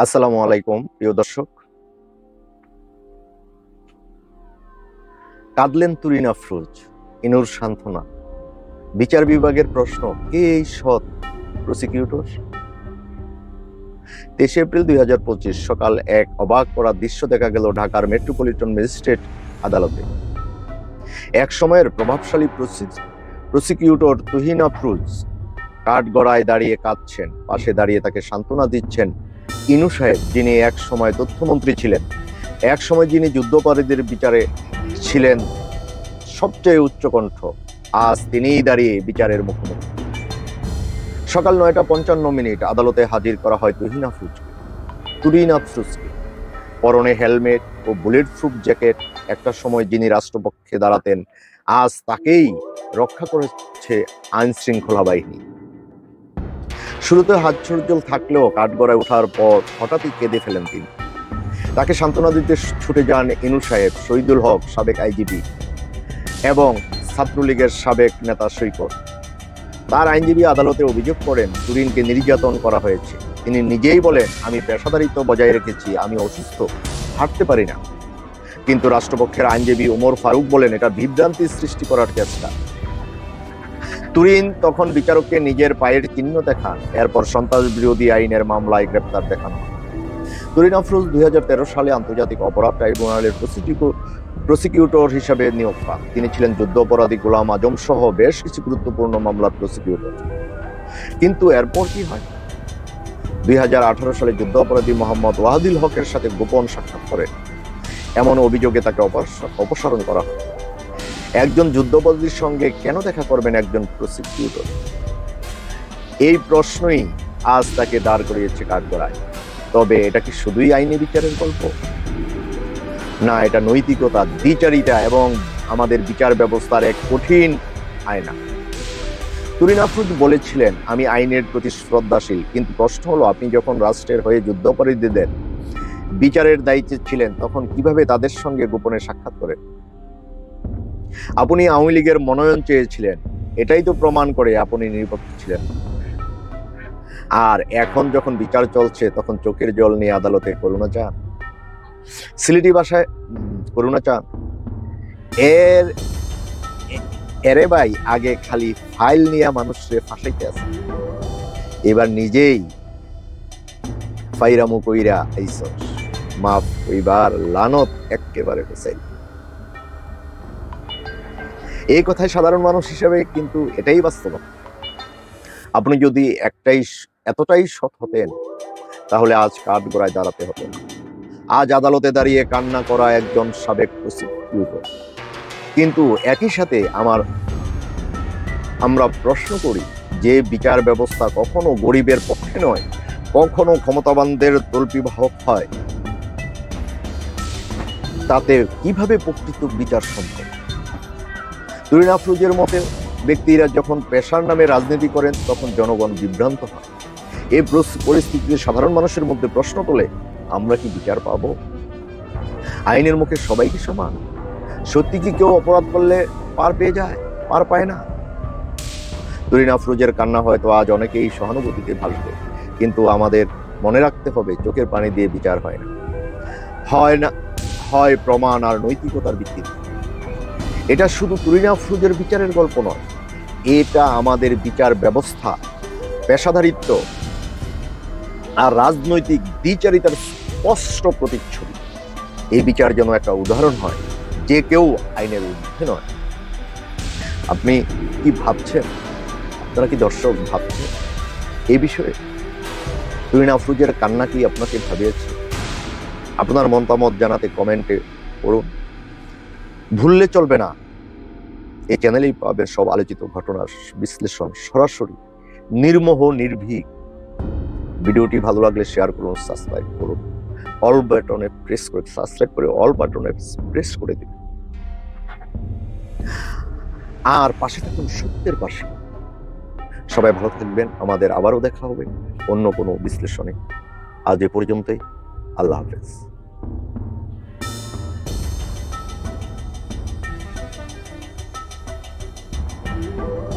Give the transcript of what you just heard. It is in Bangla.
আসসালামু আলাইকুম প্রিয় দর্শক। কাঁদলেন তুরিন আফরোজ, ইনুর সান্ত্বনা। বিচার বিভাগের প্রশ্ন, কে এই সৎ প্রসিকিউটর? 23 এপ্রিল 2025 সকাল এক অবাক করা দৃশ্য দেখা গেল ঢাকার মেট্রোপলিটন ম্যাজিস্ট্রেট আদালতে। এক সময়ের প্রভাবশালী প্রসিকিউটর তুহিন আফরোজ কাঠগড়ায় দাঁড়িয়ে কাঁদছেন। পাশে দাঁড়িয়ে তাকে সান্ত্বনা দিচ্ছেন ইনু সাহেব, যিনি এক সময় তথ্যমন্ত্রী ছিলেন, এক সময় যিনি যুদ্ধাপরাধীদের বিচারে ছিলেন সবচেয়ে উচ্চকণ্ঠ। আজ তিনিই দাঁড়িয়ে বিচারের মুখোমুখি। সকাল 9:55 আদালতে হাজির করা হয় তুরিন আফরোজকে। পরনে হেলমেট ও বুলেট প্রুফ জ্যাকেট। একটা সময় যিনি রাষ্ট্রপক্ষে দাঁড়াতেন, আজ তাকেই রক্ষা করেছে আইন শৃঙ্খলা বাহিনী। শুরুতে হাস্যোজ্জ্বল থাকলেও কাঠগড়ায় ওঠার পর হঠাৎই কেঁদে ফেলেন তিনি। তাকে সান্ত্বনা দিতে ছুটে যান ইনু সাহেব, শহীদুল হক সাবেক আইজিপি এবং ছাত্রলীগের সাবেক নেতা সৈকত। তার আইনজীবী আদালতে অভিযোগ করেন তুরিনকে নির্যাতন করা হয়েছে। তিনি নিজেই বলেন, আমি পেশাদারিত্ব বজায় রেখেছি, আমি অসুস্থ, হাঁটতে পারি না। কিন্তু রাষ্ট্রপক্ষের আইনজীবী ওমর ফারুক বলেন, এটা বিভ্রান্তি সৃষ্টি করার চেষ্টা। তুরিন তখন বিচারককে নিজের পায়ের চিহ্ন দেখান। এরপর সন্ত্রাস বিরোধী আইনের মামলায় গ্রেপ্তার দেখানো। তুরিন আফরোজ 2013 সালে আন্তর্জাতিক অপরাধ ট্রাইব্যুনালের প্রসিকিউটর হিসাবে নিয়োগ পান। তিনি ছিলেন যুদ্ধ অপরাধী গোলাম আজম সহ বেশ কিছু গুরুত্বপূর্ণ মামলার প্রসিকিউটর। কিন্তু এরপর কি হয়? 2018 সালে যুদ্ধ অপরাধী মোহাম্মদ ওয়াহিদুল হকের সাথে গোপন সাক্ষাৎ করেন, এমন অভিযোগে তাকে অপসারণ করা হয়। একজন যুদ্ধবন্দীর সঙ্গে কেন দেখা করবেন একজন প্রসিকিউটর? এই প্রশ্নই আজ তাকে দাঁড় করিয়েছে কাঠগড়ায়। তবে এটা কি শুধুই আইনি বিচারের গল্প? না, এটা নৈতিকতা, দ্বিচারিতা এবং আমাদের বিচার ব্যবস্থার এক কঠিন আয়না। তুরিন আফরোজ বলেছিলেন, আমি আইনের প্রতি শ্রদ্ধাশীল, কিন্তু প্রশ্ন হলো, আপনি যখন রাষ্ট্রের হয়ে যুদ্ধাপরাধীদের বিচারের দায়িত্বে ছিলেন, তখন কিভাবে তাদের সঙ্গে গোপনে সাক্ষাৎ করেন? আপনি আওয়ামী লীগের মনোনয়ন চেয়েছিলেন, এটাই তো প্রমাণ করে আপনি নিরপেক্ষ ছিলেন। আর এখন যখন বিচার চলছে, তখন চোখের জল নিয়ে আদালতে করুণা চান, সিলেটি ভাষায় করুণা চান। এরে ভাই, আগে খালি ফাইল নিয়ে মানুষরে ফাঁসাইতে আছে, এবার নিজেই ফাইরামু কইরা আইছস, মাফ কইবার লানত একেবারে হোসেন। এই কথায় সাধারণ মানুষ হিসেবে কিন্তু এটাই বাস্তবতা। আপনি যদি এতটাই সৎ হতেন, তাহলে আজ কাঠগড়ায় দাঁড়াতে হতো না। আজ আদালতে দাঁড়িয়ে কান্না করা একজন সাবেক প্রসিকিউটর। কিন্তু একই সাথে আমরা প্রশ্ন করি, যে বিচার ব্যবস্থা কখনো গরিবের পক্ষে নয়, কখনো ক্ষমতাবানদের তল্পিবাহক হয়, তাতে কিভাবে প্রকৃত বিচার সম্ভব? তুরিন আফরোজের মতে ব্যক্তিরা যখন পেশার নামে রাজনীতি করেন, তখন জনগণ বিভ্রান্ত হয়। এই পরিস্থিতিতে সাধারণ মানুষের মধ্যে প্রশ্ন তোলে, আমরা কি বিচার পাবো? আইনের মুখে সবাই কি সমান? সত্যি কি কেউ অপরাধ করলে পার পেয়ে যায়, পার পায় না? তুরিন আফরোজের কান্না হয়তো আজ অনেকেই সহানুভূতিতে ভাসবে, কিন্তু আমাদের মনে রাখতে হবে, চোখের পানি দিয়ে বিচার হয় না, হয় প্রমাণ আর নৈতিকতার ভিত্তিতে। এটা শুধু তুরিন আফরোজের বিচারের গল্প নয়, এটা আমাদের বিচার ব্যবস্থা, পেশাদারিত্ব আর রাজনৈতিক দ্বিচারিতার স্পষ্ট প্রতিচ্ছবি। এই বিচার যেন একটা উদাহরণ হয়, যে কেউ আইনের ঊর্ধ্বে নয়। আপনি কি ভাবছেন? আপনারা কি দর্শক ভাবছেন এই বিষয়ে? তুরিন আফরোজের কান্না কি আপনাকে ভাবিয়েছে? আপনার মতামত জানাতে কমেন্টে পড়ুন। ভুললে চলবে না, এই চ্যানেলেই পাবেন সব আলোচিত ঘটনার বিশ্লেষণ, সরাসরি, নির্মোহ, নির্ভীক। ভিডিওটি ভালো লাগলে শেয়ার করুন, সাবস্ক্রাইব করুন, অল বাটনে প্রেস করে সাবস্ক্রাইব করে অল বাটনে প্রেস করে দিন। আর পাশে থাকুন সত্যের পাশে। সবাই ভালো থাকবেন। আমাদের আবারও দেখা হবে অন্য কোনো বিশ্লেষণে। আজ এ পর্যন্তই। আল্লাহ হাফেজ।